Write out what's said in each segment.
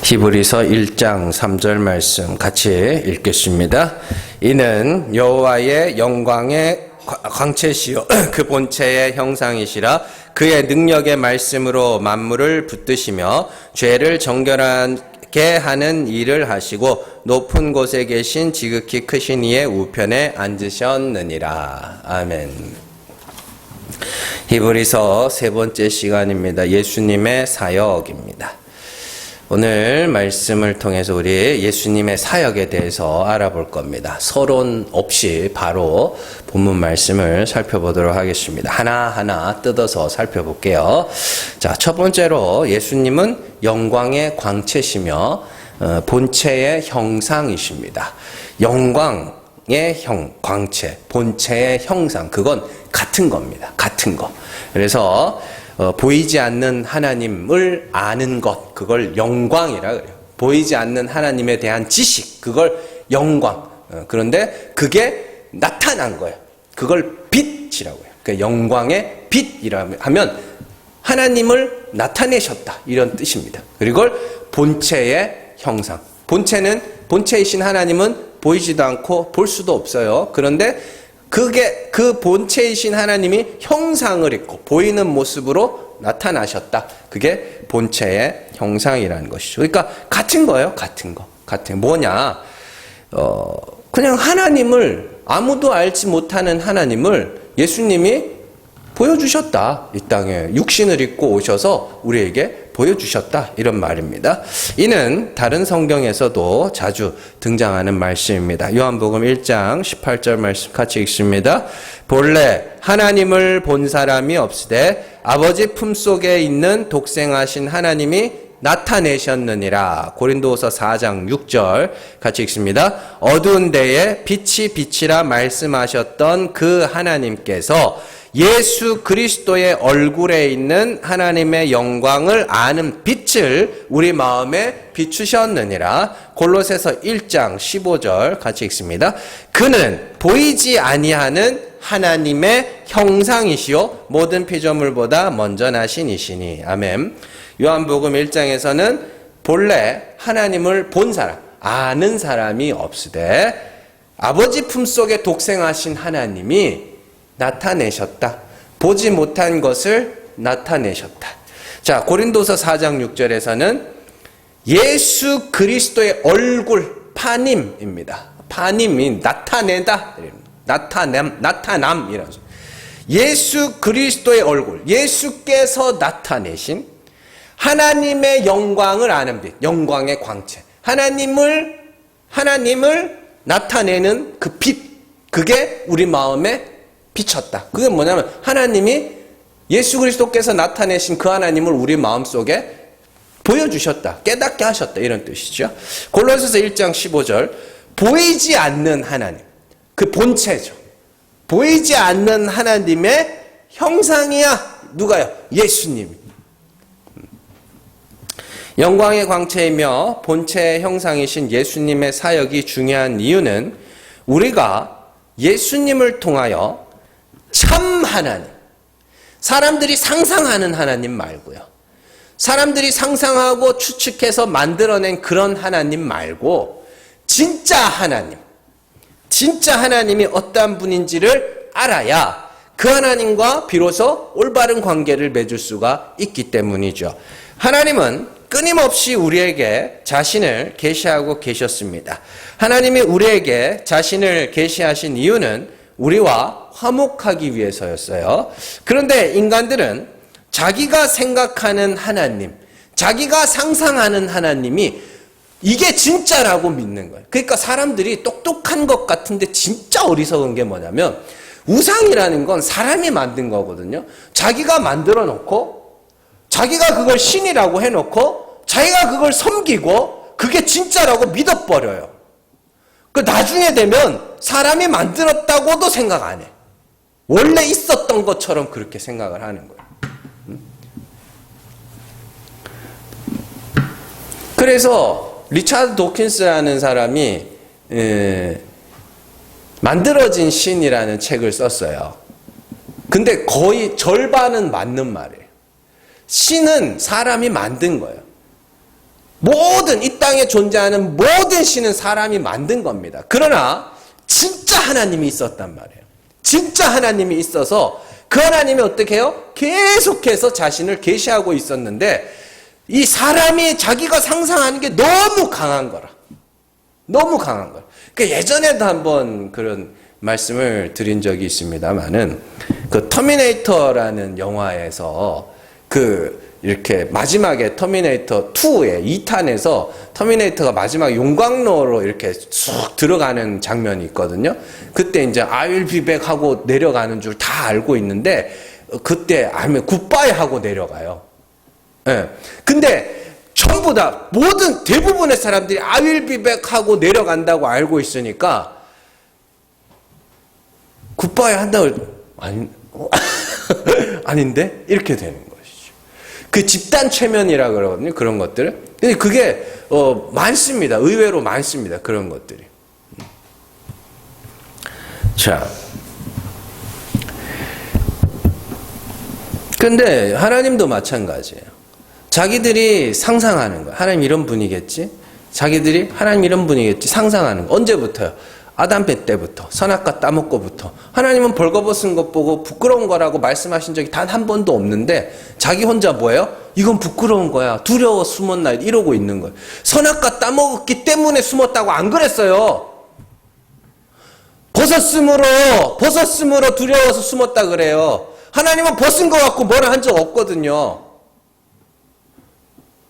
히브리서 1장 3절 말씀 같이 읽겠습니다. 이는 여호와의 영광의 광채시요 그 본체의 형상이시라. 그의 능력의 말씀으로 만물을 붙드시며 죄를 정결하게 하는 일을 하시고 높은 곳에 계신 지극히 크신 이의 우편에 앉으셨느니라. 아멘. 히브리서 세 번째 시간입니다. 예수님의 사역입니다. 오늘 말씀을 통해서 우리 예수님의 사역에 대해서 알아볼 겁니다. 서론 없이 바로 본문 말씀을 살펴보도록 하겠습니다. 하나하나 뜯어서 살펴볼게요. 자, 첫 번째로 예수님은 영광의 광채시며 본체의 형상이십니다. 영광의 광채, 본체의 형상, 그건 같은 겁니다. 같은 거. 그래서 보이지 않는 하나님을 아는 것, 그걸 영광이라 그래요. 보이지 않는 하나님에 대한 지식, 그걸 영광. 그런데 그게 나타난 거예요. 그걸 빛이라고 해요. 그러니까 영광의 빛이라 하면 하나님을 나타내셨다, 이런 뜻입니다. 그리고 본체의 형상. 본체이신 하나님은 보이지도 않고 볼 수도 없어요. 그런데 그 본체이신 하나님이 형상을 입고 보이는 모습으로 나타나셨다. 그게 본체의 형상이라는 것이죠. 그러니까 같은 거예요. 같은 거. 뭐냐? 그냥 하나님을, 아무도 알지 못하는 하나님을 예수님이 보여주셨다. 이 땅에 육신을 입고 오셔서 우리에게 보여주셨다. 이런 말입니다. 이는 다른 성경에서도 자주 등장하는 말씀입니다. 요한복음 1장 18절 말씀 같이 읽습니다. 본래 하나님을 본 사람이 없으되 아버지 품속에 있는 독생하신 하나님이 나타내셨느니라. 고린도후서 4장 6절 같이 읽습니다. 어두운 데에 빛이 빛이라 말씀하셨던 그 하나님께서 예수 그리스도의 얼굴에 있는 하나님의 영광을 아는 빛을 우리 마음에 비추셨느니라. 골로새서 1장 15절 같이 읽습니다. 그는 보이지 아니하는 하나님의 형상이시요 모든 피조물보다 먼저 나신 이시니. 아멘. 요한복음 1장에서는 본래 하나님을 본 사람, 아는 사람이 없으되 아버지 품속에 독생하신 하나님이 나타내셨다. 보지 못한 것을 나타내셨다. 자, 고린도서 4장 6절에서는 예수 그리스도의 얼굴, 파님입니다. 파님이 나타내다, 나타남이라고. 예수 그리스도의 얼굴, 예수께서 나타내신 하나님의 영광을 아는 빛, 영광의 광채. 하나님을 나타내는 그 빛, 그게 우리 마음에 비쳤다. 그게 뭐냐면 하나님이 예수 그리스도께서 나타내신 그 하나님을 우리 마음속에 보여주셨다. 깨닫게 하셨다. 이런 뜻이죠. 골로새서 1장 15절 보이지 않는 하나님, 그 본체죠. 보이지 않는 하나님의 형상이야. 누가요? 예수님이. 영광의 광채이며 본체의 형상이신 예수님의 사역이 중요한 이유는 우리가 예수님을 통하여 참 하나님, 사람들이 상상하는 하나님 말고요. 사람들이 상상하고 추측해서 만들어낸 그런 하나님 말고 진짜 하나님이 어떠한 분인지를 알아야 그 하나님과 비로소 올바른 관계를 맺을 수가 있기 때문이죠. 하나님은 끊임없이 우리에게 자신을 계시하고 계셨습니다. 하나님이 우리에게 자신을 계시하신 이유는 우리와 화목하기 위해서였어요. 그런데 인간들은 자기가 생각하는 하나님, 자기가 상상하는 하나님이 이게 진짜라고 믿는 거예요. 그러니까 사람들이 똑똑한 것 같은데 진짜 어리석은 게 뭐냐면 우상이라는 건 사람이 만든 거거든요. 자기가 만들어 놓고 자기가 그걸 신이라고 해놓고 자기가 그걸 섬기고 그게 진짜라고 믿어버려요. 그 나중에 되면 사람이 만들었다고도 생각 안 해. 원래 있었던 것처럼 그렇게 생각을 하는 거예요. 그래서 리차드 도킨스라는 사람이 만들어진 신이라는 책을 썼어요. 근데 거의 절반은 맞는 말이에요. 신은 사람이 만든 거예요. 이 땅에 존재하는 모든 신은 사람이 만든 겁니다. 그러나 진짜 하나님이 있었단 말이에요. 진짜 하나님이 있어서 그 하나님이 어떻게 해요? 계속해서 자신을 계시하고 있었는데 이 사람이 자기가 상상하는 게 너무 강한 거라. 너무 강한 거야. 그러니까 예전에도 한번 그런 말씀을 드린 적이 있습니다만은 그 터미네이터라는 영화에서 이렇게 마지막에 터미네이터 2의 2탄에서 터미네이터가 마지막 용광로로 이렇게 쑥 들어가는 장면이 있거든요. 그때 이제 I will be back 하고 내려가는 줄 다 알고 있는데 그때 알면 굿바이 하고 내려가요. 예. 근데 전부 다 대부분의 사람들이 I will be back 하고 내려간다고 알고 있으니까 굿바이 한다고 아닌데 이렇게 되는 거예요. 그 집단 최면이라 그러거든요. 그런 것들을. 근데 그게 많습니다. 의외로 많습니다. 그런 것들이. 자. 근데 하나님도 마찬가지예요. 자기들이 상상하는 거예요. 하나님 이런 분이겠지? 자기들이 하나님 이런 분이겠지? 상상하는 거. 언제부터요? 아담배 때부터, 선악과 따먹고부터. 하나님은 벌거벗은 것 보고 부끄러운 거라고 말씀하신 적이 단 한 번도 없는데 자기 혼자 뭐예요? 이건 부끄러운 거야. 두려워 숨었나 이러고 있는 거예요. 선악과 따먹었기 때문에 숨었다고 안 그랬어요. 벗었으므로 두려워서 숨었다 그래요. 하나님은 벗은 것 같고 뭐라 한 적 없거든요.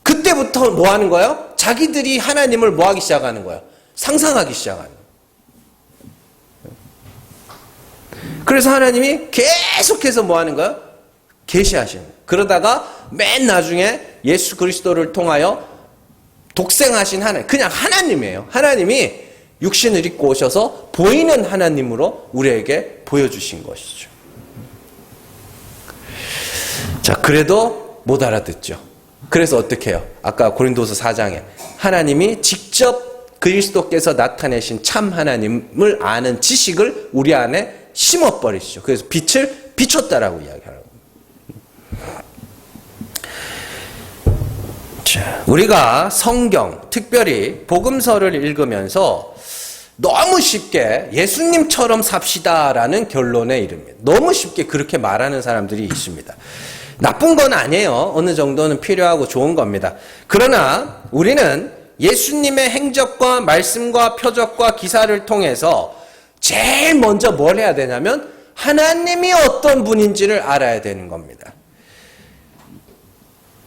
그때부터 뭐 하는 거예요? 자기들이 하나님을 뭐 하기 시작하는 거예요? 상상하기 시작하는 거예요. 그래서 하나님이 계속해서 뭐 하는 거예요? 계시하시는 거예요. 그러다가 맨 나중에 예수 그리스도를 통하여 독생하신 하나님, 그냥 하나님이에요. 하나님이 육신을 입고 오셔서 보이는 하나님으로 우리에게 보여주신 것이죠. 자, 그래도 못 알아듣죠. 그래서 어떻게 해요? 아까 고린도서 4장에 하나님이 직접 그리스도께서 나타내신 참 하나님을 아는 지식을 우리 안에 심어버리시죠. 그래서 빛을 비췄다라고 이야기하라고. 자, 우리가 성경, 특별히 복음서를 읽으면서 너무 쉽게 예수님처럼 삽시다라는 결론에 이릅니다. 너무 쉽게 그렇게 말하는 사람들이 있습니다. 나쁜 건 아니에요. 어느 정도는 필요하고 좋은 겁니다. 그러나 우리는 예수님의 행적과 말씀과 표적과 기사를 통해서 제일 먼저 뭘 해야 되냐면 하나님이 어떤 분인지를 알아야 되는 겁니다.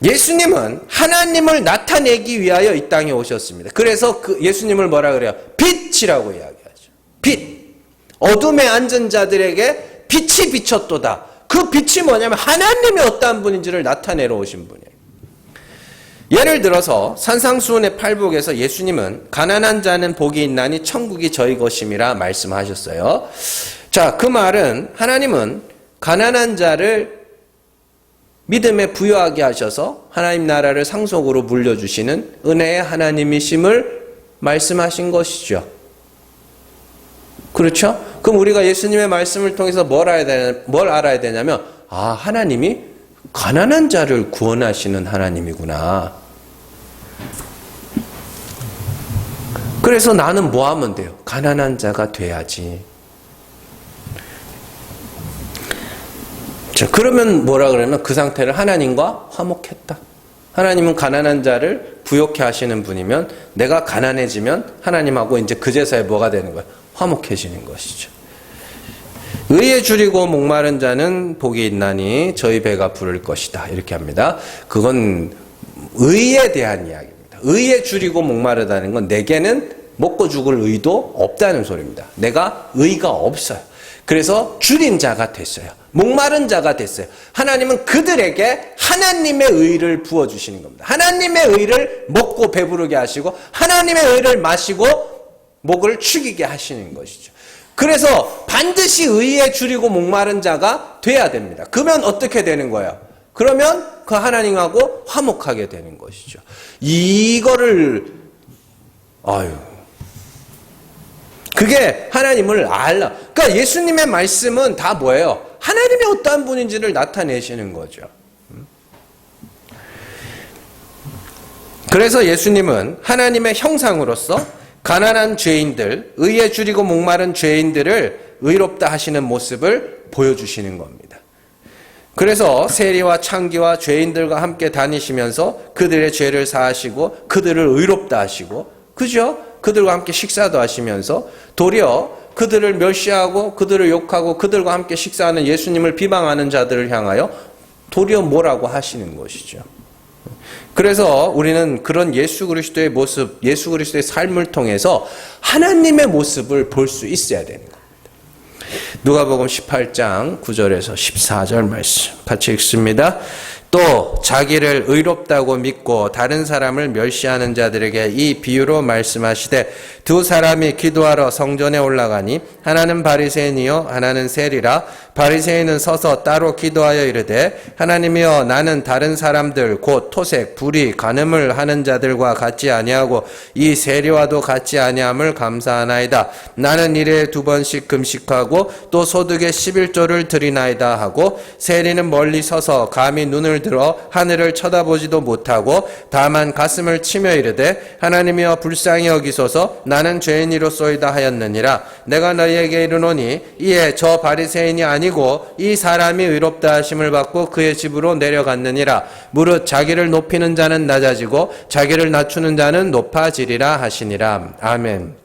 예수님은 하나님을 나타내기 위하여 이 땅에 오셨습니다. 그래서 그 예수님을 뭐라 그래요? 빛이라고 이야기하죠. 빛. 어둠에 앉은 자들에게 빛이 비쳤도다. 그 빛이 뭐냐면 하나님이 어떠한 분인지를 나타내러 오신 분이에요. 예를 들어서 산상수훈의 8복에서 예수님은 가난한 자는 복이 있나니 천국이 저희 것임이라 말씀하셨어요. 자, 그 말은 하나님은 가난한 자를 믿음에 부여하게 하셔서 하나님 나라를 상속으로 물려주시는 은혜의 하나님이심을 말씀하신 것이죠. 그렇죠? 그럼 우리가 예수님의 말씀을 통해서 뭘 알아야 되냐면 하나님이 가난한 자를 구원하시는 하나님이구나. 그래서 나는 뭐 하면 돼요? 가난한 자가 돼야지. 자, 그러면 뭐라 그러면 그 상태를 하나님과 화목했다. 하나님은 가난한 자를 부욕해 하시는 분이면 내가 가난해지면 하나님하고 이제 그제서야 뭐가 되는 거야? 화목해지는 것이죠. 의에 줄이고 목마른 자는 복이 있나니 저희 배가 부를 것이다. 이렇게 합니다. 그건 의에 대한 이야기입니다. 의에 줄이고 목마르다는 건 내게는 먹고 죽을 의도 없다는 소리입니다. 내가 의가 없어요. 그래서 줄인 자가 됐어요. 목마른 자가 됐어요. 하나님은 그들에게 하나님의 의를 부어주시는 겁니다. 하나님의 의를 먹고 배부르게 하시고 하나님의 의를 마시고 목을 축이게 하시는 것이죠. 그래서 반드시 의에 줄이고 목마른 자가 돼야 됩니다. 그러면 어떻게 되는 거예요? 그러면 그 하나님하고 화목하게 되는 것이죠. 이거를 그게 하나님을 알라. 그러니까 예수님의 말씀은 다 뭐예요? 하나님이 어떠한 분인지를 나타내시는 거죠. 그래서 예수님은 하나님의 형상으로서 가난한 죄인들, 의에 줄이고 목마른 죄인들을 의롭다 하시는 모습을 보여주시는 겁니다. 그래서 세리와 창기와 죄인들과 함께 다니시면서 그들의 죄를 사하시고 그들을 의롭다 하시고, 그죠? 그들과 함께 식사도 하시면서 도리어 그들을 멸시하고 그들을 욕하고 그들과 함께 식사하는 예수님을 비방하는 자들을 향하여 도리어 뭐라고 하시는 것이죠. 그래서 우리는 그런 예수 그리스도의 모습, 예수 그리스도의 삶을 통해서 하나님의 모습을 볼 수 있어야 되는 겁니다. 누가복음 18장 9절에서 14절 말씀 같이 읽습니다. 또 자기를 의롭다고 믿고 다른 사람을 멸시하는 자들에게 이 비유로 말씀하시되 두 사람이 기도하러 성전에 올라가니 하나는 바리새인이요 하나는 세리라. 바리새인은 서서 따로 기도하여 이르되 하나님이여 나는 다른 사람들 곧 토색, 불의, 간음을 하는 자들과 같지 아니하고 이 세리와도 같지 아니함을 감사하나이다. 나는 일에 2번씩 금식하고 또 소득의 11조를 드리나이다 하고 세리는 멀리 서서 감히 눈을 들어 하늘을 쳐다보지도 못하고 다만 가슴을 치며 이르되 하나님이여 불쌍히 여기소서 나는 죄인이로소이다 하였느니라. 내가 너희에게 이르노니 이에 저 바리새인이 아니고 이 사람이 의롭다 하심을 받고 그의 집으로 내려갔느니라. 무릇 자기를 높이는 자는 낮아지고 자기를 낮추는 자는 높아지리라 하시니라. 아멘.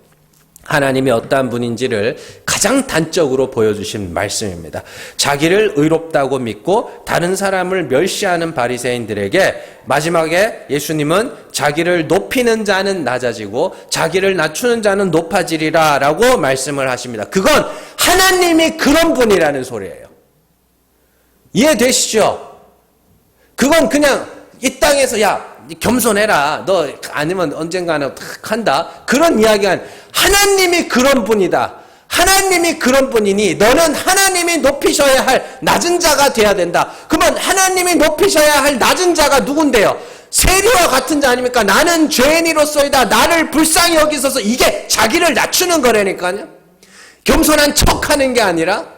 하나님이 어떠한 분인지를 가장 단적으로 보여주신 말씀입니다. 자기를 의롭다고 믿고 다른 사람을 멸시하는 바리새인들에게 마지막에 예수님은 자기를 높이는 자는 낮아지고 자기를 낮추는 자는 높아지리라 라고 말씀을 하십니다. 그건 하나님이 그런 분이라는 소리예요. 이해되시죠? 그건 그냥 이 땅에서 야 겸손해라. 너 아니면 언젠가는 한다. 그런 이야기가 아니라 하나님이 그런 분이다. 하나님이 그런 분이니 너는 하나님이 높이셔야 할 낮은 자가 돼야 된다. 그러면 하나님이 높이셔야 할 낮은 자가 누군데요? 세리와 같은 자 아닙니까? 나는 죄인이로소이다. 나를 불쌍히 여기소서. 이게 자기를 낮추는 거라니까요. 겸손한 척하는 게 아니라.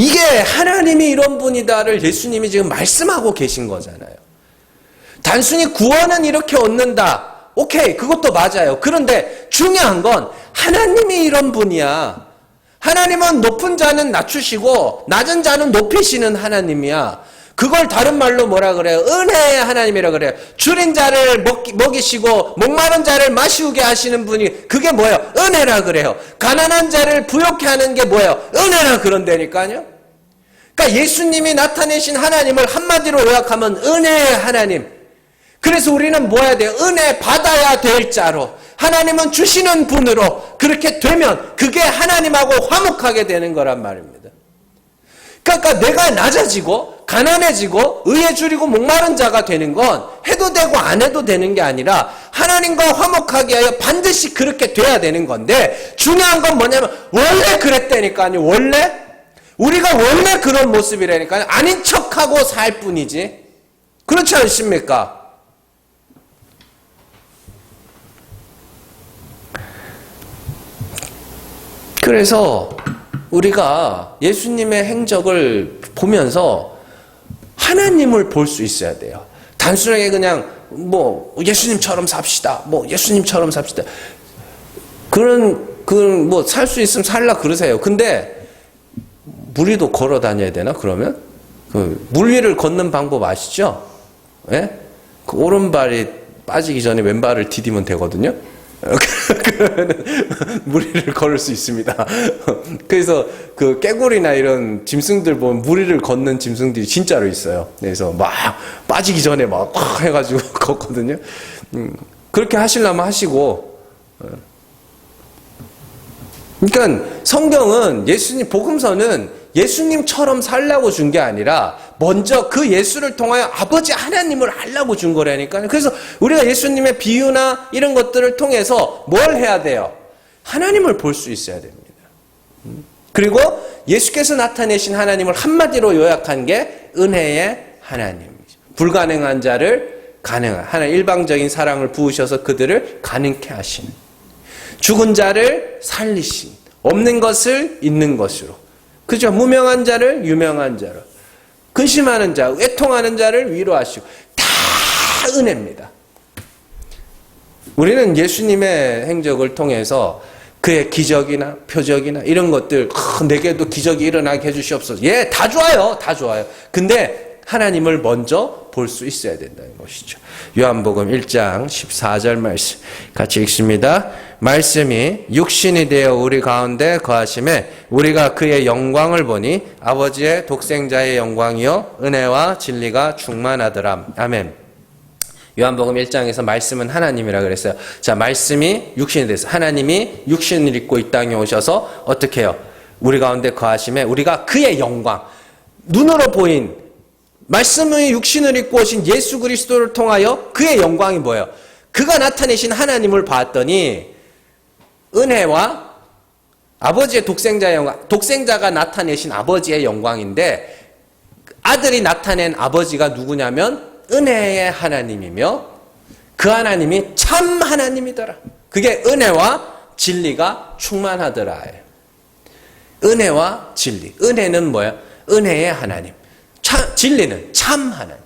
이게 하나님이 이런 분이다를 예수님이 지금 말씀하고 계신 거잖아요. 단순히 구원은 이렇게 얻는다. 오케이, 그것도 맞아요. 그런데 중요한 건 하나님이 이런 분이야. 하나님은 높은 자는 낮추시고 낮은 자는 높이시는 하나님이야. 그걸 다른 말로 뭐라 그래요? 은혜의 하나님이라 그래요. 줄인 자를 먹이시고 목마른 자를 마시우게 하시는 분이 그게 뭐예요? 은혜라 그래요. 가난한 자를 부욕해 하는 게 뭐예요? 은혜라 그런다니까요. 그러니까 예수님이 나타내신 하나님을 한마디로 요약하면 은혜의 하나님. 그래서 우리는 뭐 해야 돼요? 은혜 받아야 될 자로. 하나님은 주시는 분으로 그렇게 되면 그게 하나님하고 화목하게 되는 거란 말입니다. 그러니까 내가 낮아지고 가난해지고 의에 줄이고 목마른 자가 되는 건 해도 되고 안 해도 되는 게 아니라 하나님과 화목하게 하여 반드시 그렇게 돼야 되는 건데 중요한 건 뭐냐면 원래 그랬다니까요. 원래 우리가 원래 그런 모습이라니까요. 아닌 척하고 살 뿐이지. 그렇지 않습니까? 그래서 우리가 예수님의 행적을 보면서 하나님을 볼 수 있어야 돼요. 단순하게 그냥 뭐 예수님처럼 삽시다. 뭐 예수님처럼 삽시다. 그런 뭐 살 수 있으면 살라 그러세요. 근데 물 위도 걸어 다녀야 되나 그러면? 물 위를 걷는 방법 아시죠? 예? 그 오른발이 빠지기 전에 왼발을 디디면 되거든요. 그러면 물 위를 걸을 수 있습니다. 그래서 그 깨구리나 이런 짐승들 보면 물 위를 걷는 짐승들이 진짜로 있어요. 그래서 막 빠지기 전에 막 해가지고 걷거든요. 그렇게 하시려면 하시고. 그러니까 성경은 예수님 복음서는 예수님처럼 살라고 준 게 아니라 먼저 그 예수를 통하여 아버지 하나님을 알라고 준 거라니까요. 그래서 우리가 예수님의 비유나 이런 것들을 통해서 뭘 해야 돼요? 하나님을 볼 수 있어야 됩니다. 그리고 예수께서 나타내신 하나님을 한마디로 요약한 게 은혜의 하나님이죠. 불가능한 자를 가능한 하나님 일방적인 사랑을 부으셔서 그들을 가능케 하시는 죽은 자를 살리신 없는 것을 있는 것으로 그죠? 무명한 자를 유명한 자로, 근심하는 자, 애통하는 자를 위로하시고, 다 은혜입니다. 우리는 예수님의 행적을 통해서 그의 기적이나 표적이나 이런 것들, 내게도 기적이 일어나게 해주시옵소서. 예, 다 좋아요. 다 좋아요. 근데 하나님을 먼저 볼 수 있어야 된다는 것이죠. 요한복음 1장 14절 말씀 같이 읽습니다. 말씀이 육신이 되어 우리 가운데 거하심에 우리가 그의 영광을 보니 아버지의 독생자의 영광이요 은혜와 진리가 충만하더라. 아멘. 요한복음 1장에서 말씀은 하나님이라 그랬어요. 자, 말씀이 육신이 돼서 하나님이 육신을 입고 이 땅에 오셔서 어떻게 해요? 우리 가운데 거하심에 우리가 그의 영광, 눈으로 보인 말씀의 육신을 입고 오신 예수 그리스도를 통하여 그의 영광이 뭐예요? 그가 나타내신 하나님을 봤더니 은혜와 아버지의 독생자의 영광, 독생자가 나타내신 아버지의 영광인데 아들이 나타낸 아버지가 누구냐면 은혜의 하나님이며 그 하나님이 참 하나님이더라. 그게 은혜와 진리가 충만하더라. 은혜와 진리. 은혜는 뭐야? 은혜의 하나님. 진리는 참 하나님.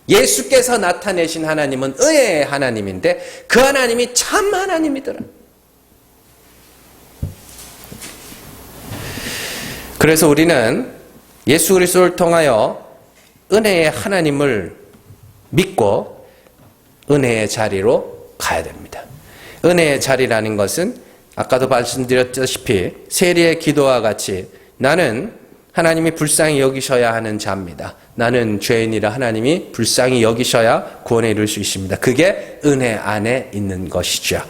예수께서 나타내신 하나님은 은혜의 하나님인데 그 하나님이 참 하나님이더라. 그래서 우리는 예수 그리스도를 통하여 은혜의 하나님을 믿고 은혜의 자리로 가야 됩니다. 은혜의 자리라는 것은 아까도 말씀드렸다시피 세리의 기도와 같이 나는 하나님이 불쌍히 여기셔야 하는 자입니다. 나는 죄인이라 하나님이 불쌍히 여기셔야 구원에 이를 수 있습니다. 그게 은혜 안에 있는 것이죠.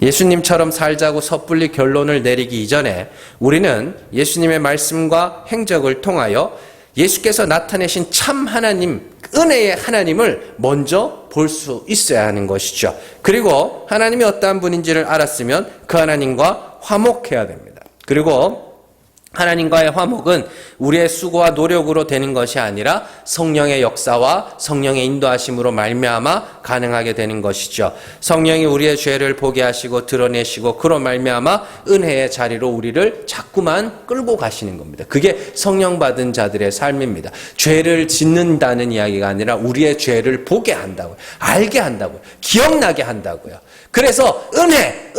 예수님처럼 살자고 섣불리 결론을 내리기 이전에 우리는 예수님의 말씀과 행적을 통하여 예수께서 나타내신 참 하나님, 은혜의 하나님을 먼저 볼 수 있어야 하는 것이죠. 그리고 하나님이 어떠한 분인지를 알았으면 그 하나님과 화목해야 됩니다. 그리고 하나님과의 화목은 우리의 수고와 노력으로 되는 것이 아니라 성령의 역사와 성령의 인도하심으로 말미암아 가능하게 되는 것이죠. 성령이 우리의 죄를 보게 하시고 드러내시고 그로 말미암아 은혜의 자리로 우리를 자꾸만 끌고 가시는 겁니다. 그게 성령 받은 자들의 삶입니다. 죄를 짓는다는 이야기가 아니라 우리의 죄를 보게 한다고요. 알게 한다고요. 기억나게 한다고요. 그래서 은혜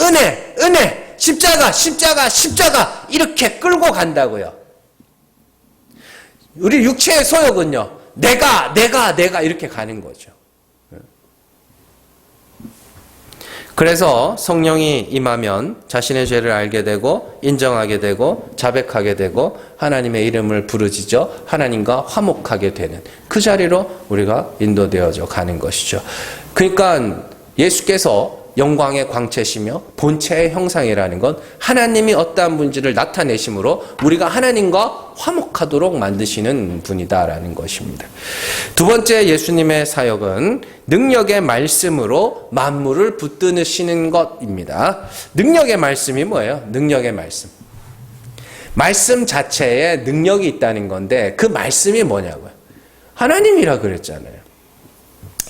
십자가 이렇게 끌고 간다고요. 우리 육체의 소욕은요. 내가 이렇게 가는 거죠. 그래서 성령이 임하면 자신의 죄를 알게 되고 인정하게 되고 자백하게 되고 하나님의 이름을 부르짖어 하나님과 화목하게 되는 그 자리로 우리가 인도되어져 가는 것이죠. 그러니까 예수께서 영광의 광채시며 본체의 형상이라는 건 하나님이 어떠한 분인지를 나타내심으로 우리가 하나님과 화목하도록 만드시는 분이다라는 것입니다. 두 번째 예수님의 사역은 능력의 말씀으로 만물을 붙드시는 것입니다. 능력의 말씀이 뭐예요? 능력의 말씀. 말씀 자체에 능력이 있다는 건데 그 말씀이 뭐냐고요? 하나님이라 그랬잖아요.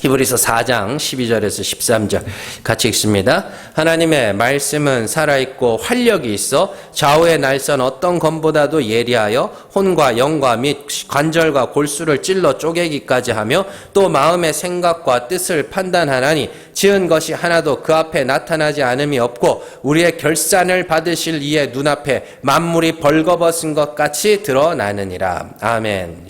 히브리서 4장 12절에서 13절 같이 읽습니다. 하나님의 말씀은 살아있고 활력이 있어 좌우의 날선 어떤 검보다도 예리하여 혼과 영과 및 관절과 골수를 찔러 쪼개기까지 하며 또 마음의 생각과 뜻을 판단하나니 지은 것이 하나도 그 앞에 나타나지 않음이 없고 우리의 결산을 받으실 이의 눈앞에 만물이 벌거벗은 것 같이 드러나느니라. 아멘.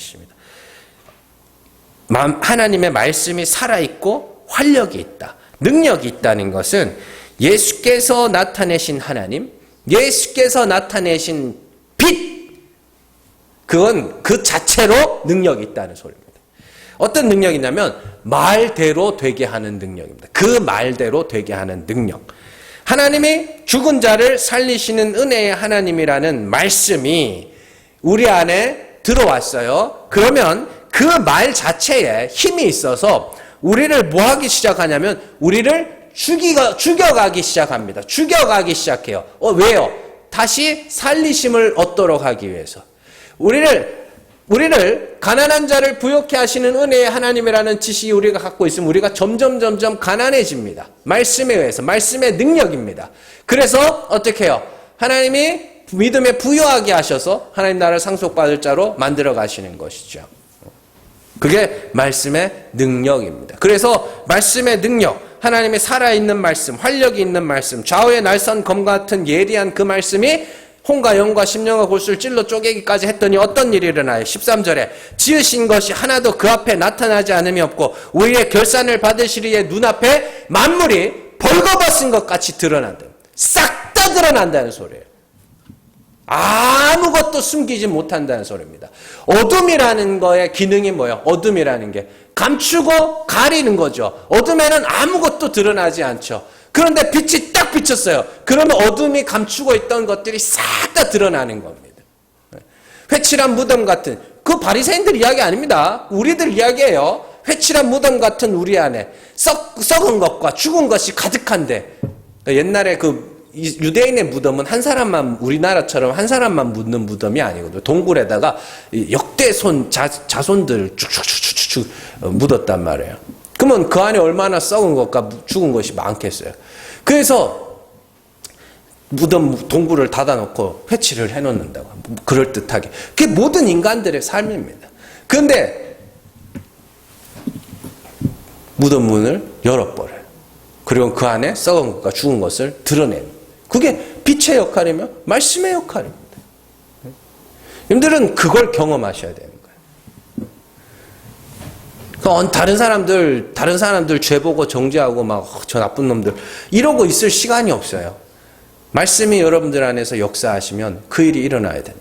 하나님의 말씀이 살아있고 활력이 있다. 능력이 있다는 것은 예수께서 나타내신 하나님, 예수께서 나타내신 빛, 그건 그 자체로 능력이 있다는 소리입니다. 어떤 능력이 있냐면 말대로 되게 하는 능력입니다. 그 말대로 되게 하는 능력. 하나님이 죽은 자를 살리시는 은혜의 하나님이라는 말씀이 우리 안에 들어왔어요. 그러면 그 말 자체에 힘이 있어서 우리를 뭐 하기 시작하냐면 우리를 죽여가기 시작합니다. 죽여가기 시작해요. 왜요? 다시 살리심을 얻도록 하기 위해서. 우리를 가난한 자를 부욕해 하시는 은혜의 하나님이라는 지식이 우리가 갖고 있으면 우리가 점점 가난해집니다. 말씀에 의해서. 말씀의 능력입니다. 그래서 어떻게 해요? 하나님이 믿음에 부유하게 하셔서 하나님 나라를 상속받을 자로 만들어 가시는 것이죠. 그게 말씀의 능력입니다. 그래서 말씀의 능력, 하나님의 살아있는 말씀, 활력이 있는 말씀, 좌우의 날선 검과 같은 예리한 그 말씀이 홍과 영과 심령과 골수를 찔러 쪼개기까지 했더니 어떤 일이 일어나요? 13절에 지으신 것이 하나도 그 앞에 나타나지 않음이 없고 우리의 결산을 받으시리의 눈앞에 만물이 벌거벗은 것 같이 드러난다. 싹 다 드러난다는 소리예요. 아무것도 숨기지 못한다는 소리입니다. 어둠이라는 거의 기능이 뭐예요? 어둠이라는 게 감추고 가리는 거죠. 어둠에는 아무것도 드러나지 않죠. 그런데 빛이 딱 비쳤어요. 그러면 어둠이 감추고 있던 것들이 싹 다 드러나는 겁니다. 회칠한 무덤 같은, 그 바리새인들 이야기 아닙니다. 우리들 이야기예요. 회칠한 무덤 같은 우리 안에 썩은 것과 죽은 것이 가득한데, 옛날에 그 유대인의 무덤은 한 사람만, 우리나라처럼 한 사람만 묻는 무덤이 아니거든요. 동굴에다가 역대손 자손들 쭉쭉쭉쭉쭉 묻었단 말이에요. 그러면 그 안에 얼마나 썩은 것과 죽은 것이 많겠어요. 그래서 무덤 동굴을 닫아놓고 회치를 해놓는다고. 그럴듯하게. 그게 모든 인간들의 삶입니다. 그런데 무덤 문을 열어버려요. 그리고 그 안에 썩은 것과 죽은 것을 드러내는. 그게 빛의 역할이며 말씀의 역할입니다. 여러분들은 그걸 경험하셔야 되는 거예요. 다른 사람들 죄 보고 정죄하고 막 저 나쁜 놈들 이러고 있을 시간이 없어요. 말씀이 여러분들 안에서 역사하시면 그 일이 일어나야 되는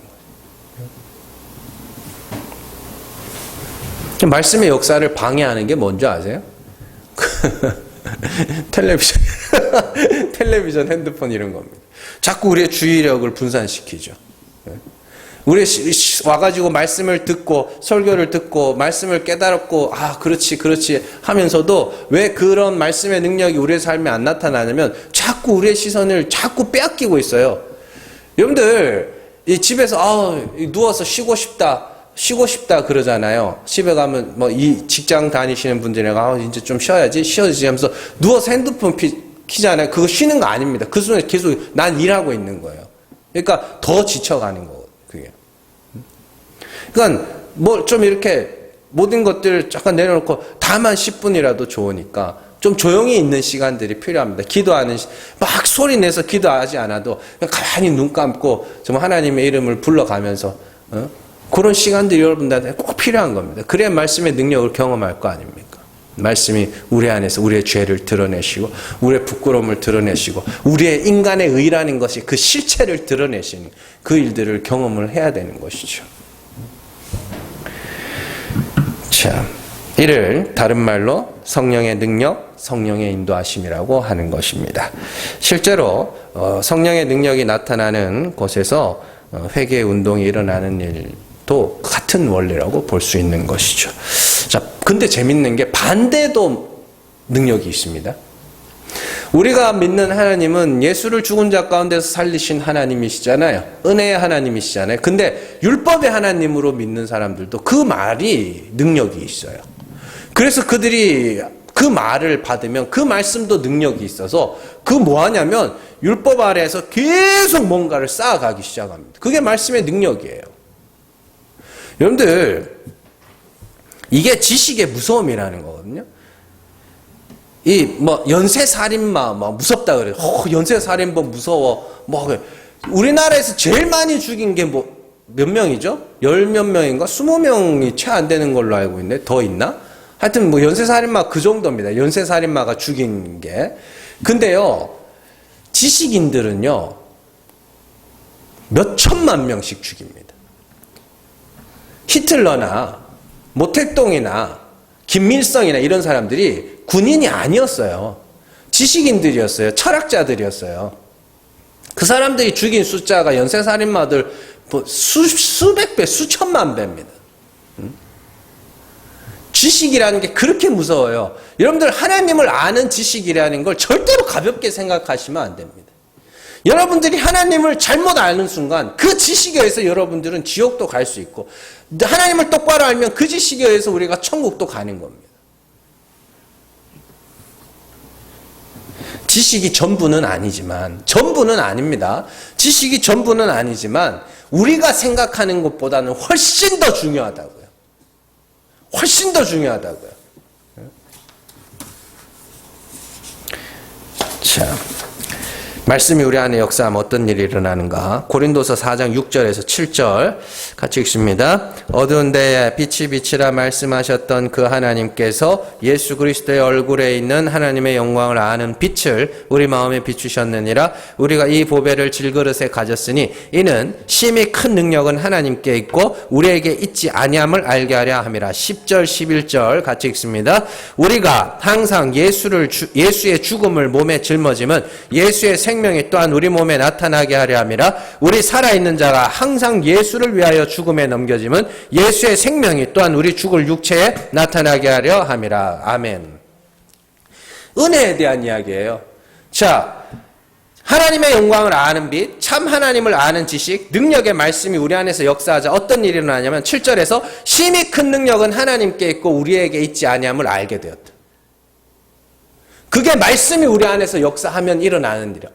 거예요. 말씀의 역사를 방해하는 게 뭔지 아세요? 텔레비전, 핸드폰 이런 겁니다. 자꾸 우리의 주의력을 분산시키죠. 우리 와가지고 말씀을 듣고 설교를 듣고 말씀을 깨달았고 그렇지 하면서도 왜 그런 말씀의 능력이 우리의 삶에 안 나타나냐면 자꾸 우리의 시선을 자꾸 빼앗기고 있어요. 여러분들 이 집에서 누워서 쉬고 싶다 그러잖아요. 집에 가면 이 직장 다니시는 분들이랑 이제 좀 쉬어야지 하면서 누워서 핸드폰 키잖아요. 그거 쉬는 거 아닙니다. 그 순간에 계속 난 일하고 있는 거예요. 그러니까 더 지쳐가는 거거든요. 그게. 그러니까 좀 이렇게 모든 것들 잠깐 내려놓고 다만 10분이라도 좋으니까 좀 조용히 있는 시간들이 필요합니다. 기도하는 막 소리 내서 기도하지 않아도 그냥 가만히 눈 감고 좀 하나님의 이름을 불러가면서 그런 시간들이 여러분들한테 꼭 필요한 겁니다. 그래야 말씀의 능력을 경험할 거 아닙니까? 말씀이 우리 안에서 우리의 죄를 드러내시고 우리의 부끄러움을 드러내시고 우리의 인간의 의라는 것이 그 실체를 드러내시는 그 일들을 경험을 해야 되는 것이죠. 자, 이를 다른 말로 성령의 능력, 성령의 인도하심이라고 하는 것입니다. 실제로 성령의 능력이 나타나는 곳에서 회개 운동이 일어나는 일도 같은 원리라고 볼 수 있는 것이죠. 자, 근데 재밌는 게 반대도 능력이 있습니다. 우리가 믿는 하나님은 예수를 죽은 자 가운데서 살리신 하나님이시잖아요. 은혜의 하나님이시잖아요. 근데 율법의 하나님으로 믿는 사람들도 그 말이 능력이 있어요. 그래서 그들이 그 말을 받으면 그 말씀도 능력이 있어서 그 뭐 하냐면 율법 아래에서 계속 뭔가를 쌓아가기 시작합니다. 그게 말씀의 능력이에요. 여러분들 이게 지식의 무서움이라는 거거든요. 연쇄살인마 무섭다 그래요. 연쇄살인범 무서워. 우리나라에서 제일 많이 죽인 게 몇 명이죠? 10몇 명인가? 20명이 채 안 되는 걸로 알고 있네. 더 있나? 하여튼 연쇄살인마 그 정도입니다. 연쇄살인마가 죽인 게. 근데요, 지식인들은요, 몇 천만 명씩 죽입니다. 히틀러나 모택동이나 김일성이나 이런 사람들이 군인이 아니었어요. 지식인들이었어요. 철학자들이었어요. 그 사람들이 죽인 숫자가 연쇄살인마들 수백 배, 수천만 배입니다. 지식이라는 게 그렇게 무서워요. 여러분들 하나님을 아는 지식이라는 걸 절대로 가볍게 생각하시면 안 됩니다. 여러분들이 하나님을 잘못 아는 순간 그 지식에 의해서 여러분들은 지옥도 갈 수 있고 하나님을 똑바로 알면 그 지식에 의해서 우리가 천국도 가는 겁니다. 지식이 전부는 아닙니다. 지식이 전부는 아니지만 우리가 생각하는 것보다는 훨씬 더 중요하다고요. 훨씬 더 중요하다고요. 자, 말씀이 우리 안에 역사하면 어떤 일이 일어나는가? 고린도서 4장 6절에서 7절 같이 읽습니다. 어두운 데에 빛이 빛이라 말씀하셨던 그 하나님께서 예수 그리스도의 얼굴에 있는 하나님의 영광을 아는 빛을 우리 마음에 비추셨느니라. 우리가 이 보배를 질그릇에 가졌으니 이는 심히 큰 능력은 하나님께 있고 우리에게 있지 아니함을 알게 하려 함이라. 10절 11절 같이 읽습니다. 우리가 항상 예수의 죽음을 몸에 짊어짐은 예수의 생명이 또한 우리 몸에 나타나게 하려 함이라. 우리 살아있는 자가 항상 예수를 위하여 죽음에 넘겨짐은 예수의 생명이 또한 우리 죽을 육체에 나타나게 하려 함이라. 아멘. 은혜에 대한 이야기예요. 자, 하나님의 영광을 아는 빛, 참 하나님을 아는 지식, 능력의 말씀이 우리 안에서 역사하자 어떤 일이 일어나냐면 7절에서 심히 큰 능력은 하나님께 있고 우리에게 있지 아니함을 알게 되었다. 그게 말씀이 우리 안에서 역사하면 일어나는 일이에요.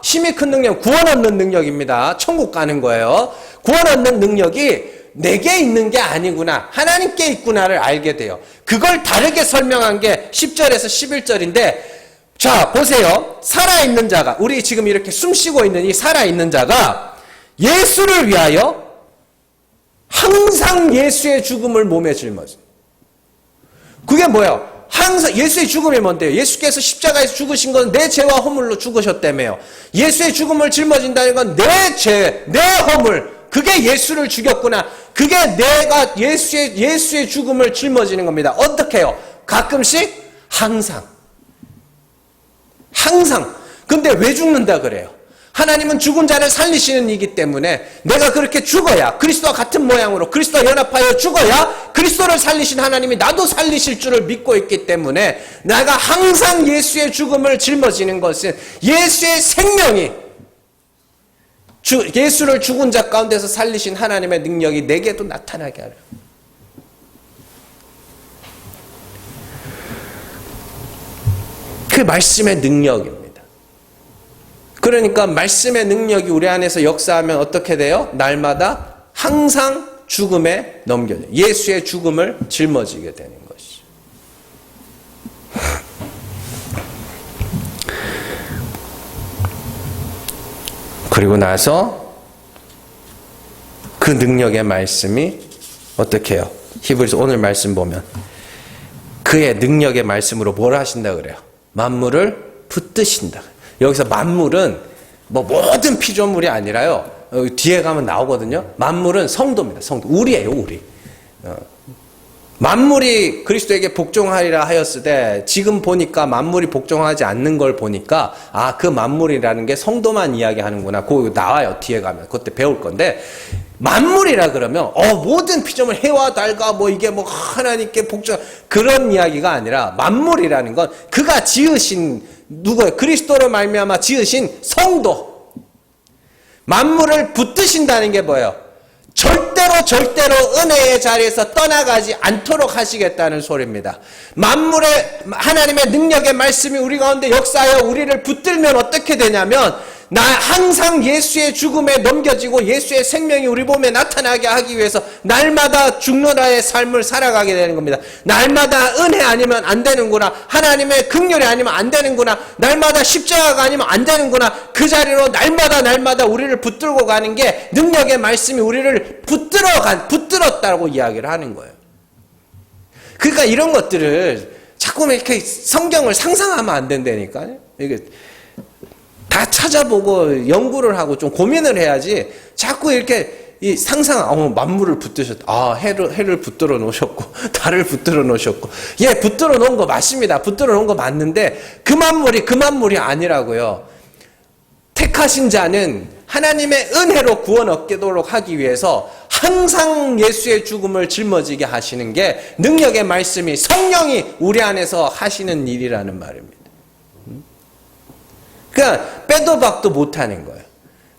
심히 큰 능력, 구원 얻는 능력입니다. 천국 가는 거예요. 구원 얻는 능력이 내게 있는 게 아니구나, 하나님께 있구나를 알게 돼요. 그걸 다르게 설명한 게 10절에서 11절인데, 자, 보세요. 살아있는 자가, 우리 지금 이렇게 숨 쉬고 있는 이 살아있는 자가 예수를 위하여 항상 예수의 죽음을 몸에 짊어져. 그게 뭐예요? 항상 예수의 죽음이 뭔데요? 예수께서 십자가에서 죽으신 건 내 죄와 허물로 죽으셨다며요. 예수의 죽음을 짊어진다는 건 내 죄, 내 허물, 그게 예수를 죽였구나. 그게 내가 예수의 죽음을 짊어지는 겁니다. 어떻게 해요? 가끔씩? 항상. 근데 왜 죽는다 그래요? 하나님은 죽은 자를 살리시는 이기 때문에 내가 그렇게 죽어야, 그리스도와 같은 모양으로 그리스도와 연합하여 죽어야 그리스도를 살리신 하나님이 나도 살리실 줄을 믿고 있기 때문에 내가 항상 예수의 죽음을 짊어지는 것은 예수의 생명이, 예수를 죽은 자 가운데서 살리신 하나님의 능력이 내게도 나타나게 하려. 그 말씀의 능력입니다. 그러니까 말씀의 능력이 우리 안에서 역사하면 어떻게 돼요? 날마다 항상 죽음에 넘겨져요. 예수의 죽음을 짊어지게 되는 것이죠. 그리고 나서 그 능력의 말씀이 어떻게 해요? 히브리서 오늘 말씀 보면 그의 능력의 말씀으로 뭘 하신다 그래요? 만물을 붙드신다. 여기서 만물은 뭐 모든 피조물이 아니라요. 뒤에 가면 나오거든요. 만물은 성도입니다. 성도. 우리예요, 우리. 만물이 그리스도에게 복종하리라 하였으되 지금 보니까 만물이 복종하지 않는 걸 보니까 그 만물이라는 게 성도만 이야기하는구나. 그거 나와요. 뒤에 가면. 그때 배울 건데 만물이라 그러면 모든 피조물, 해와 달과 뭐 이게 뭐 하나님께 복종, 그런 이야기가 아니라 만물이라는 건 그가 지으신 누구예요? 그리스도로 말미암아 지으신 성도. 만물을 붙드신다는 게 뭐예요? 절대로 은혜의 자리에서 떠나가지 않도록 하시겠다는 소리입니다. 만물의 하나님의 능력의 말씀이 우리 가운데 역사하여 우리를 붙들면 어떻게 되냐면 항상 예수의 죽음에 넘겨지고 예수의 생명이 우리 몸에 나타나게 하기 위해서 날마다 죽노라의 삶을 살아가게 되는 겁니다. 날마다 은혜 아니면 안 되는구나. 하나님의 긍휼이 아니면 안 되는구나. 날마다 십자가가 아니면 안 되는구나. 그 자리로 날마다 우리를 붙들고 가는 게 능력의 말씀이 우리를 붙들었다고 이야기를 하는 거예요. 그러니까 이런 것들을 자꾸만 이렇게 성경을 상상하면 안 된다니까요. 이게 다 찾아보고 연구를 하고 좀 고민을 해야지 자꾸 이렇게 이 상상, 만물을 붙드셨다. 해를 붙들어 놓으셨고, 달을 붙들어 놓으셨고. 붙들어 놓은 거 맞습니다. 붙들어 놓은 거 맞는데 그 만물이 아니라고요. 택하신 자는 하나님의 은혜로 구원 얻도록 하기 위해서 항상 예수의 죽음을 짊어지게 하시는 게 능력의 말씀이 성령이 우리 안에서 하시는 일이라는 말입니다. 그러니까 빼도 박도 못하는 거예요.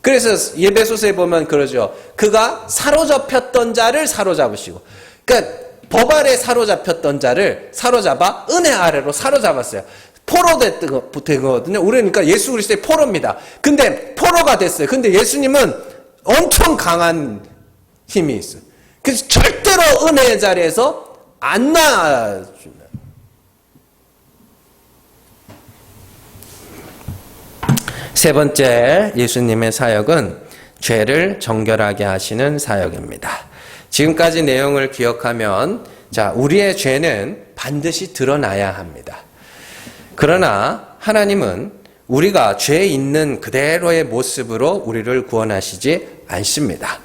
그래서 예배소서에 보면 그러죠. 그가 사로잡혔던 자를 사로잡으시고, 그러니까 법 아래 사로잡혔던 자를 사로잡아 은혜 아래로 사로잡았어요. 포로 되거든요. 우리는 그러니까 예수 그리스도의 포로입니다. 근데 포로가 됐어요. 근데 예수님은 엄청 강한 힘이 있어요. 그래서 절대로 은혜의 자리에서 안 놔줍니다. 세 번째 예수님의 사역은 죄를 정결하게 하시는 사역입니다. 지금까지 내용을 기억하면 자, 우리의 죄는 반드시 드러나야 합니다. 그러나 하나님은 우리가 죄 있는 그대로의 모습으로 우리를 구원하시지 않습니다.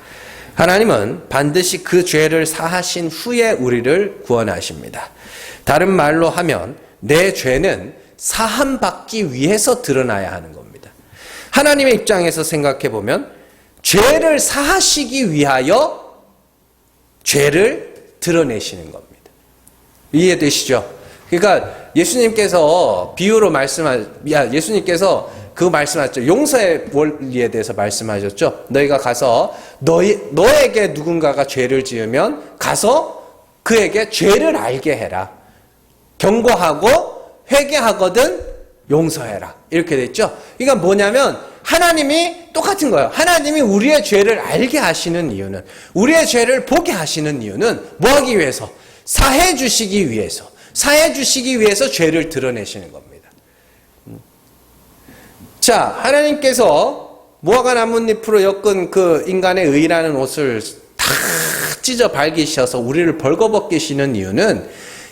하나님은 반드시 그 죄를 사하신 후에 우리를 구원하십니다. 다른 말로 하면 내 죄는 사함받기 위해서 드러나야 하는 겁니다. 하나님의 입장에서 생각해 보면 죄를 사하시기 위하여 죄를 드러내시는 겁니다. 이해되시죠? 그러니까 예수님께서 비유로 예수님께서 그거 말씀하셨죠. 용서의 원리에 대해서 말씀하셨죠. 너희가 가서 너에게 누군가가 죄를 지으면 가서 그에게 죄를 알게 해라. 경고하고 회개하거든 용서해라. 이렇게 됐죠. 그러니까 뭐냐면 하나님이 똑같은 거예요. 하나님이 우리의 죄를 알게 하시는 이유는, 우리의 죄를 보게 하시는 이유는 뭐 하기 위해서? 사해 주시기 위해서. 사해 주시기 위해서 죄를 드러내시는 겁니다. 자, 하나님께서 무화과 나뭇잎으로 엮은 그 인간의 의라는 옷을 다 찢어 밝히셔서 우리를 벌거벗기시는 이유는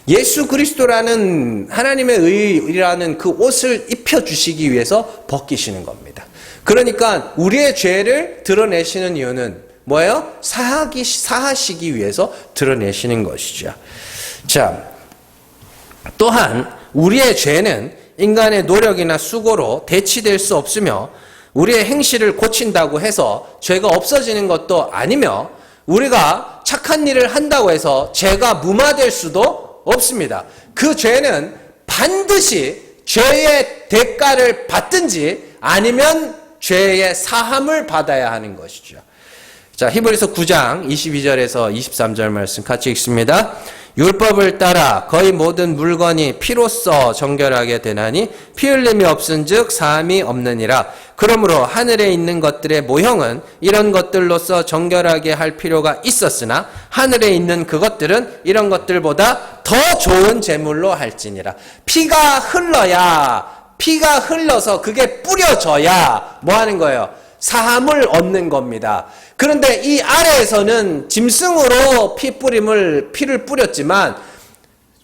예수 그리스도라는 하나님의 의라는 그 옷을 입혀주시기 위해서 벗기시는 겁니다. 그러니까 우리의 죄를 드러내시는 이유는 뭐예요? 사하시기 위해서 드러내시는 것이죠. 자, 또한 우리의 죄는 인간의 노력이나 수고로 대치될 수 없으며 우리의 행실을 고친다고 해서 죄가 없어지는 것도 아니며 우리가 착한 일을 한다고 해서 죄가 무마될 수도 없습니다. 그 죄는 반드시 죄의 대가를 받든지 아니면 죄의 사함을 받아야 하는 것이죠. 자, 히브리서 9장 22절에서 23절 말씀 같이 읽습니다. 율법을 따라 거의 모든 물건이 피로써 정결하게 되나니 피 흘림이 없은즉 사함이 없느니라. 그러므로 하늘에 있는 것들의 모형은 이런 것들로서 정결하게 할 필요가 있었으나 하늘에 있는 그것들은 이런 것들보다 더 좋은 제물로 할지니라. 피가 흘러서 그게 뿌려져야 뭐 하는 거예요? 사함을 얻는 겁니다. 그런데 이 아래에서는 짐승으로 피를 뿌렸지만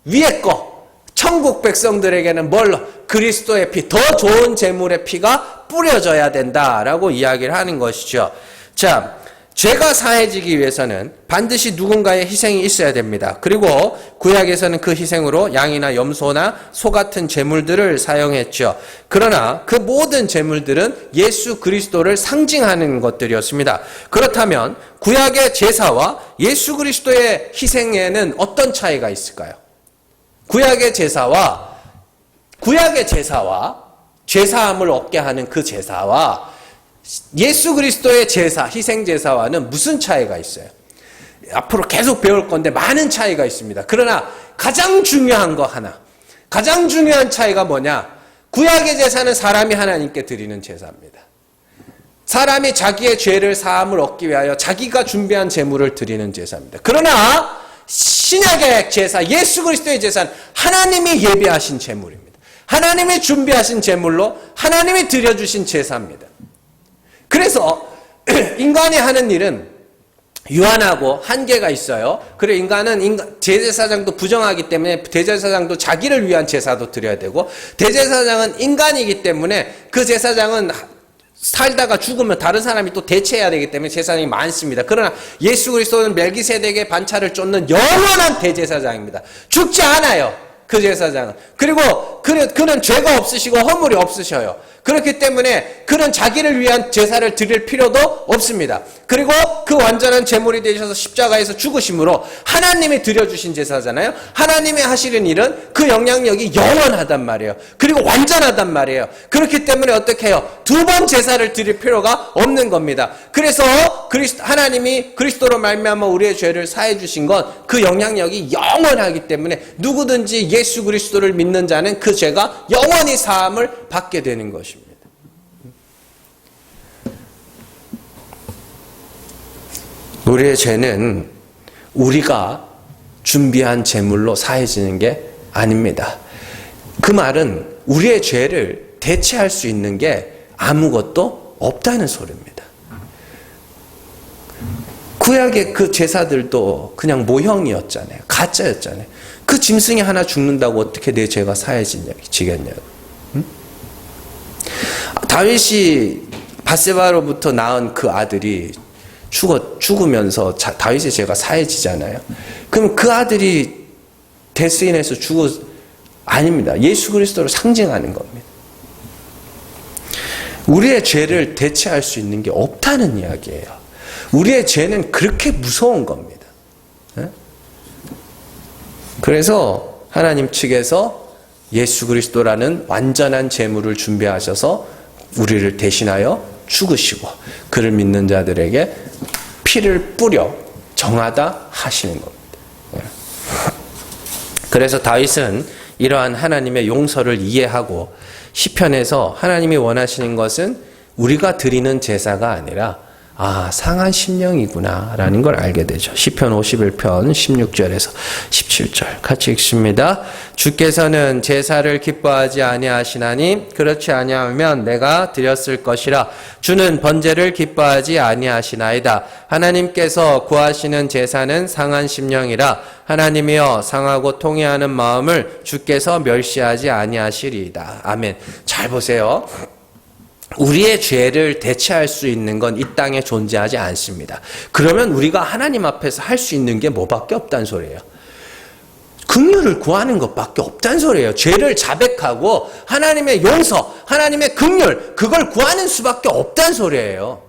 위에 거 천국 백성들에게는 뭘로? 그리스도의 피, 더 좋은 제물의 피가 뿌려져야 된다라고 이야기를 하는 것이죠. 자, 죄가 사해지기 위해서는 반드시 누군가의 희생이 있어야 됩니다. 그리고 구약에서는 그 희생으로 양이나 염소나 소 같은 제물들을 사용했죠. 그러나 그 모든 제물들은 예수 그리스도를 상징하는 것들이었습니다. 그렇다면 구약의 제사와 예수 그리스도의 희생에는 어떤 차이가 있을까요? 구약의 제사와 죄사함을 얻게 하는 그 제사와 예수 그리스도의 제사, 희생 제사와는 무슨 차이가 있어요? 앞으로 계속 배울 건데 많은 차이가 있습니다. 그러나 가장 중요한 거 하나. 가장 중요한 차이가 뭐냐? 구약의 제사는 사람이 하나님께 드리는 제사입니다. 사람이 자기의 죄를 사함을 얻기 위하여 자기가 준비한 제물을 드리는 제사입니다. 그러나 신약의 제사, 예수 그리스도의 제사는 하나님이 예비하신 제물입니다. 하나님이 준비하신 제물로 하나님이 드려주신 제사입니다. 그래서 인간이 하는 일은 유한하고 한계가 있어요. 그리고 인간은 대제사장도 부정하기 때문에 대제사장도 자기를 위한 제사도 드려야 되고, 대제사장은 인간이기 때문에 그 제사장은 살다가 죽으면 다른 사람이 또 대체해야 되기 때문에 제사장이 많습니다. 그러나 예수 그리스도는 멜기세덱의 반차를 쫓는 영원한 대제사장입니다. 죽지 않아요, 그 제사장은. 그리고 그는 죄가 없으시고 허물이 없으셔요. 그렇기 때문에 그는 자기를 위한 제사를 드릴 필요도 없습니다. 그리고 그 완전한 제물이 되셔서 십자가에서 죽으심으로 하나님이 드려주신 제사잖아요. 하나님이 하시는 일은 그 영향력이 영원하단 말이에요. 그리고 완전하단 말이에요. 그렇기 때문에 어떻게 해요? 두 번 제사를 드릴 필요가 없는 겁니다. 그래서 하나님이 그리스도로 말미암아 우리의 죄를 사해 주신 건 그 영향력이 영원하기 때문에 누구든지 예수 그리스도를 믿는 자는 그 죄가 영원히 사함을 받게 되는 것입니다. 우리의 죄는 우리가 준비한 제물로 사해지는 게 아닙니다. 그 말은 우리의 죄를 대체할 수 있는 게 아무것도 없다는 소리입니다. 구약의 그 제사들도 그냥 모형이었잖아요. 가짜였잖아요. 그 짐승이 하나 죽는다고 어떻게 내 죄가 사해지겠냐고. 응? 다윗이 밧세바로부터 낳은 그 아들이 죽으면서 다윗의 죄가 사해지잖아요. 그럼 그 아들이 데스인에서 아닙니다. 예수 그리스도를 상징하는 겁니다. 우리의 죄를 대체할 수 있는 게 없다는 이야기예요. 우리의 죄는 그렇게 무서운 겁니다. 그래서 하나님 측에서 예수 그리스도라는 완전한 제물을 준비하셔서 우리를 대신하여 죽으시고 그를 믿는 자들에게 피를 뿌려 정하다 하시는 겁니다. 그래서 다윗은 이러한 하나님의 용서를 이해하고 시편에서 하나님이 원하시는 것은 우리가 드리는 제사가 아니라 상한 심령이구나 라는 걸 알게 되죠. 시편 51편 16절에서 17절 같이 읽습니다. 주께서는 제사를 기뻐하지 아니하시나니 그렇지 아니하면 내가 드렸을 것이라. 주는 번제를 기뻐하지 아니하시나이다. 하나님께서 구하시는 제사는 상한 심령이라. 하나님이여 상하고 통회하는 마음을 주께서 멸시하지 아니하시리이다. 아멘. 잘 보세요. 우리의 죄를 대체할 수 있는 건 이 땅에 존재하지 않습니다. 그러면 우리가 하나님 앞에서 할 수 있는 게 뭐밖에 없다는 소리예요. 긍휼을 구하는 것밖에 없다는 소리예요. 죄를 자백하고 하나님의 용서, 하나님의 긍휼, 그걸 구하는 수밖에 없다는 소리예요.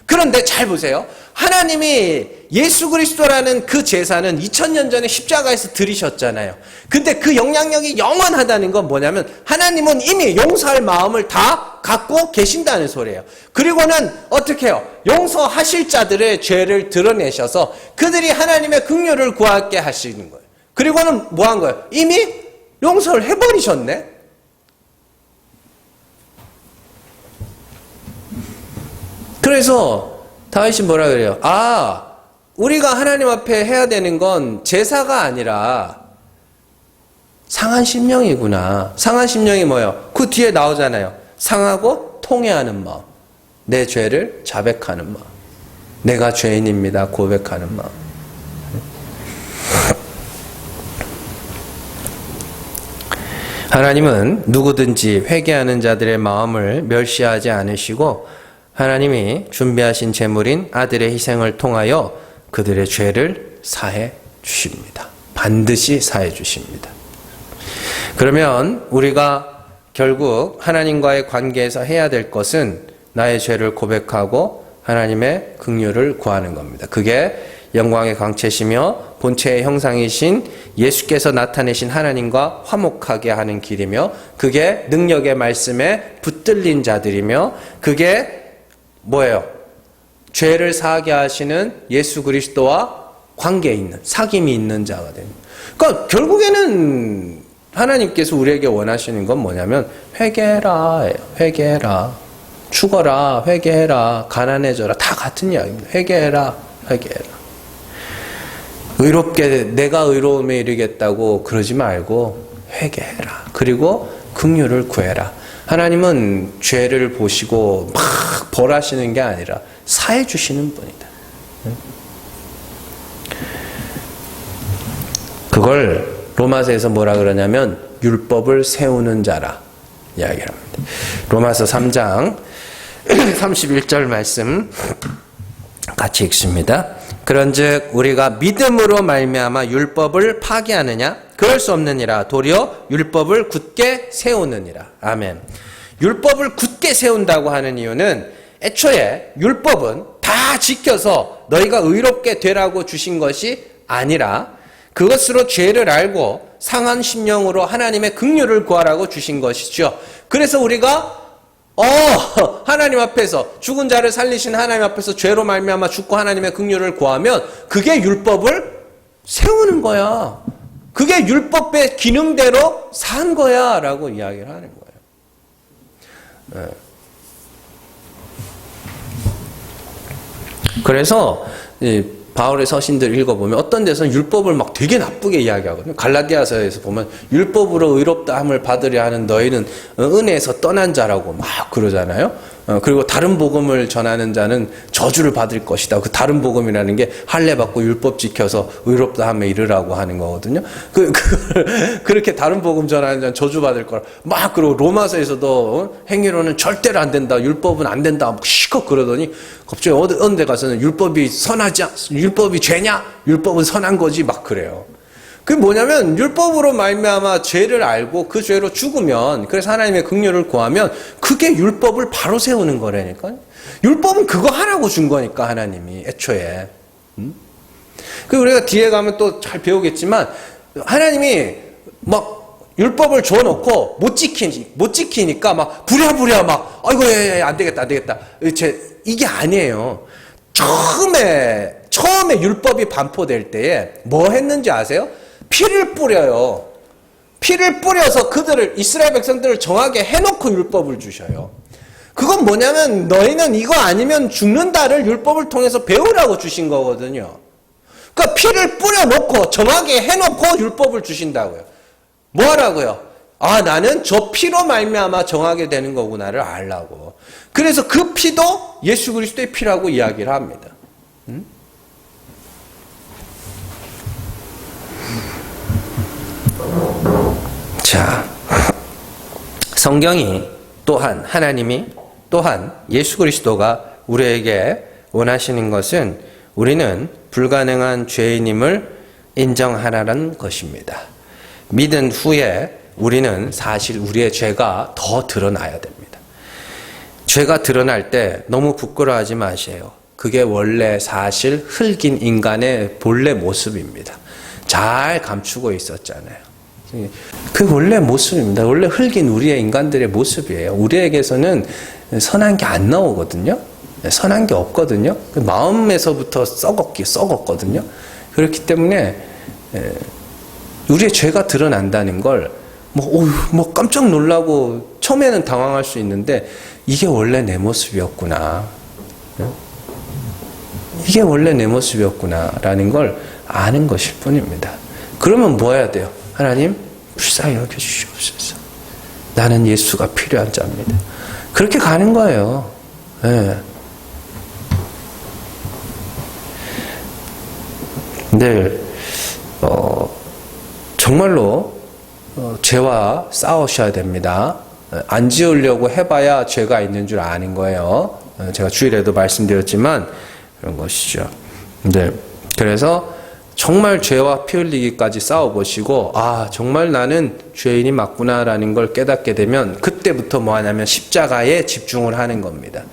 그런데 잘 보세요. 하나님이 예수 그리스도라는 그 제사는 2000년 전에 십자가에서 들이셨잖아요. 근데 그 영향력이 영원하다는 건 뭐냐면 하나님은 이미 용서할 마음을 다 갖고 계신다는 소리예요. 그리고는 어떻게 해요? 용서하실 자들의 죄를 드러내셔서 그들이 하나님의 긍휼을 구하게 하시는 거예요. 그리고는 뭐 한 거예요? 이미 용서를 해버리셨네? 그래서 다윗이 뭐라 그래요? 우리가 하나님 앞에 해야 되는 건 제사가 아니라 상한 심령이구나. 상한 심령이 뭐예요? 그 뒤에 나오잖아요. 상하고 통회하는 마음. 내 죄를 자백하는 마음. 내가 죄인입니다. 고백하는 마음. 하나님은 누구든지 회개하는 자들의 마음을 멸시하지 않으시고 하나님이 준비하신 제물인 아들의 희생을 통하여 그들의 죄를 사해 주십니다. 반드시 사해 주십니다. 그러면 우리가 결국 하나님과의 관계에서 해야 될 것은 나의 죄를 고백하고 하나님의 긍휼을 구하는 겁니다. 그게 영광의 광채시며 본체의 형상이신 예수께서 나타내신 하나님과 화목하게 하는 길이며 그게 능력의 말씀에 붙들린 자들이며 그게 뭐예요? 죄를 사하게 하시는 예수 그리스도와 관계 있는, 사귐이 있는 자가 됩니다. 그러니까 결국에는 하나님께서 우리에게 원하시는 건 뭐냐면 회개해라, 회개해라. 죽어라, 회개해라. 가난해져라. 다 같은 이야기입니다. 회개해라, 회개해라. 의롭게 내가 의로움에 이르겠다고 그러지 말고 회개해라. 그리고 긍휼을 구해라. 하나님은 죄를 보시고 막 벌하시는 게 아니라 사해 주시는 분이다. 그걸 로마서에서 뭐라 그러냐면 율법을 세우는 자라 이야기합니다. 로마서 3장 31절 말씀 같이 읽습니다. 그런즉 우리가 믿음으로 말미암아 율법을 파기하느냐? 그럴 수 없느니라. 도리어 율법을 굳게 세우느니라. 아멘. 율법을 굳게 세운다고 하는 이유는 애초에 율법은 다 지켜서 너희가 의롭게 되라고 주신 것이 아니라 그것으로 죄를 알고 상한 심령으로 하나님의 긍휼을 구하라고 주신 것이죠. 그래서 우리가 하나님 앞에서 죽은 자를 살리신 하나님 앞에서 죄로 말미암아 죽고 하나님의 긍휼을 구하면 그게 율법을 세우는 거야. 그게 그게 율법의 기능대로 산 거야 라고 이야기를 하는 거예요. 그래서 바울의 서신들 읽어보면 어떤 데서는 율법을 막 되게 나쁘게 이야기하거든요. 갈라디아서에서 보면 율법으로 의롭다함을 받으려 하는 너희는 은혜에서 떠난 자라고 막 그러잖아요. 그리고 다른 복음을 전하는 자는 저주를 받을 것이다. 그 다른 복음이라는 게 할례 받고 율법 지켜서 의롭다함에 이르라고 하는 거거든요. 그렇게 다른 복음 전하는 자는 저주 받을 거라. 막 그리고 로마서에서도 행위로는 절대로 안 된다. 율법은 안 된다. 막 시컷 그러더니 갑자기 어느 데 가서는 율법이 율법이 죄냐? 율법은 선한 거지. 막 그래요. 그게 뭐냐면 율법으로 말미암아 죄를 알고 그 죄로 죽으면, 그래서 하나님의 긍휼을 구하면 그게 율법을 바로 세우는 거라니까. 율법은 그거 하라고 준 거니까 하나님이 애초에. 그 우리가 뒤에 가면 또 잘 배우겠지만 하나님이 막 율법을 줘놓고 못 지키니까 막 부랴부랴 막 아이고 안 되겠다 이게 아니에요. 처음에 율법이 반포될 때에 뭐 했는지 아세요? 피를 뿌려요. 피를 뿌려서 이스라엘 백성들을 정하게 해놓고 율법을 주셔요. 그건 뭐냐면 너희는 이거 아니면 죽는다를 율법을 통해서 배우라고 주신 거거든요. 그러니까 피를 뿌려놓고 정하게 해놓고 율법을 주신다고요. 뭐 하라고요? 아, 나는 저 피로 말미암아 정하게 되는 거구나를 알라고. 그래서 그 피도 예수 그리스도의 피라고 이야기를 합니다. 자, 성경이 하나님이 또한 예수 그리스도가 우리에게 원하시는 것은 우리는 불가능한 죄인임을 인정하라는 것입니다. 믿은 후에 우리는 사실 우리의 죄가 더 드러나야 됩니다. 죄가 드러날 때 너무 부끄러워하지 마세요. 그게 원래 사실 흙인 인간의 본래 모습입니다. 잘 감추고 있었잖아요. 그 원래 모습입니다. 원래 흙인 우리의 인간들의 모습이에요. 우리에게서는 선한 게 안 나오거든요. 선한 게 없거든요. 마음에서부터 썩었거든요. 그렇기 때문에 우리의 죄가 드러난다는 걸 깜짝 놀라고 처음에는 당황할 수 있는데 이게 원래 내 모습이었구나. 이게 원래 내 모습이었구나라는 걸 아는 것일 뿐입니다. 그러면 뭐 해야 돼요? 하나님 불쌍히 여겨주시옵소서. 나는 예수가 필요한 자입니다. 그렇게 가는 거예요. 네. 늘 정말로 죄와 싸우셔야 됩니다. 안 지으려고 해봐야 죄가 있는 줄 아는 거예요. 제가 주일에도 말씀드렸지만 그런 것이죠. 네. 그래서 정말 죄와 피 흘리기까지 싸워보시고 정말 나는 죄인이 맞구나라는 걸 깨닫게 되면 그때부터 뭐 하냐면 십자가에 집중을 하는 겁니다.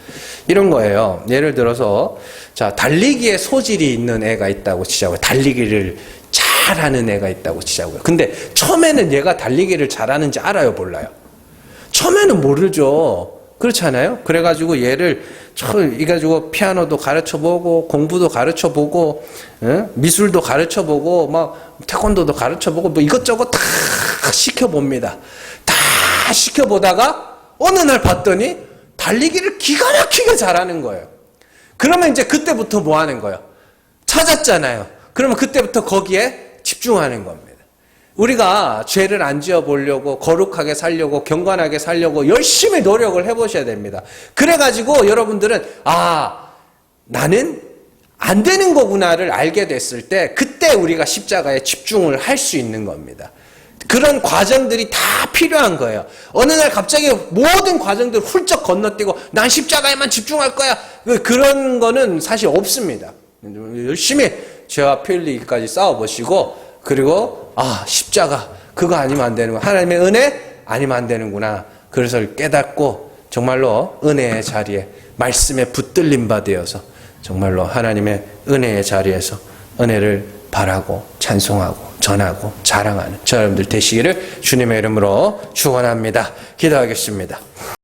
이런 거예요. 예를 들어서 달리기에 소질이 있는 애가 있다고 치자고요. 달리기를 잘하는 애가 있다고 치자고요. 근데 처음에는 얘가 달리기를 잘하는지 알아요, 몰라요? 처음에는 모르죠. 그렇잖아요. 그래가지고 얘를 이가지고 피아노도 가르쳐보고 공부도 가르쳐보고 미술도 가르쳐보고 막 태권도도 가르쳐보고 뭐 이것저것 다 시켜봅니다. 다 시켜보다가 어느 날 봤더니 달리기를 기가 막히게 잘하는 거예요. 그러면 이제 그때부터 뭐 하는 거예요? 찾았잖아요. 그러면 그때부터 거기에 집중하는 겁니다. 우리가 죄를 안 지어보려고 거룩하게 살려고 경건하게 살려고 열심히 노력을 해보셔야 됩니다. 그래가지고 여러분들은 나는 안 되는 거구나를 알게 됐을 때 그때 우리가 십자가에 집중을 할 수 있는 겁니다. 그런 과정들이 다 필요한 거예요. 어느 날 갑자기 모든 과정들을 훌쩍 건너뛰고 난 십자가에만 집중할 거야. 그런 거는 사실 없습니다. 열심히 죄와 피 흘리기까지 싸워보시고 그리고 십자가 그거 아니면 안 되는구나. 하나님의 은혜 아니면 안 되는구나. 그래서 깨닫고 정말로 은혜의 자리에 말씀에 붙들림 바 되어서 정말로 하나님의 은혜의 자리에서 은혜를 바라고 찬송하고 전하고 자랑하는 저 여러분들 되시기를 주님의 이름으로 축원합니다. 기도하겠습니다.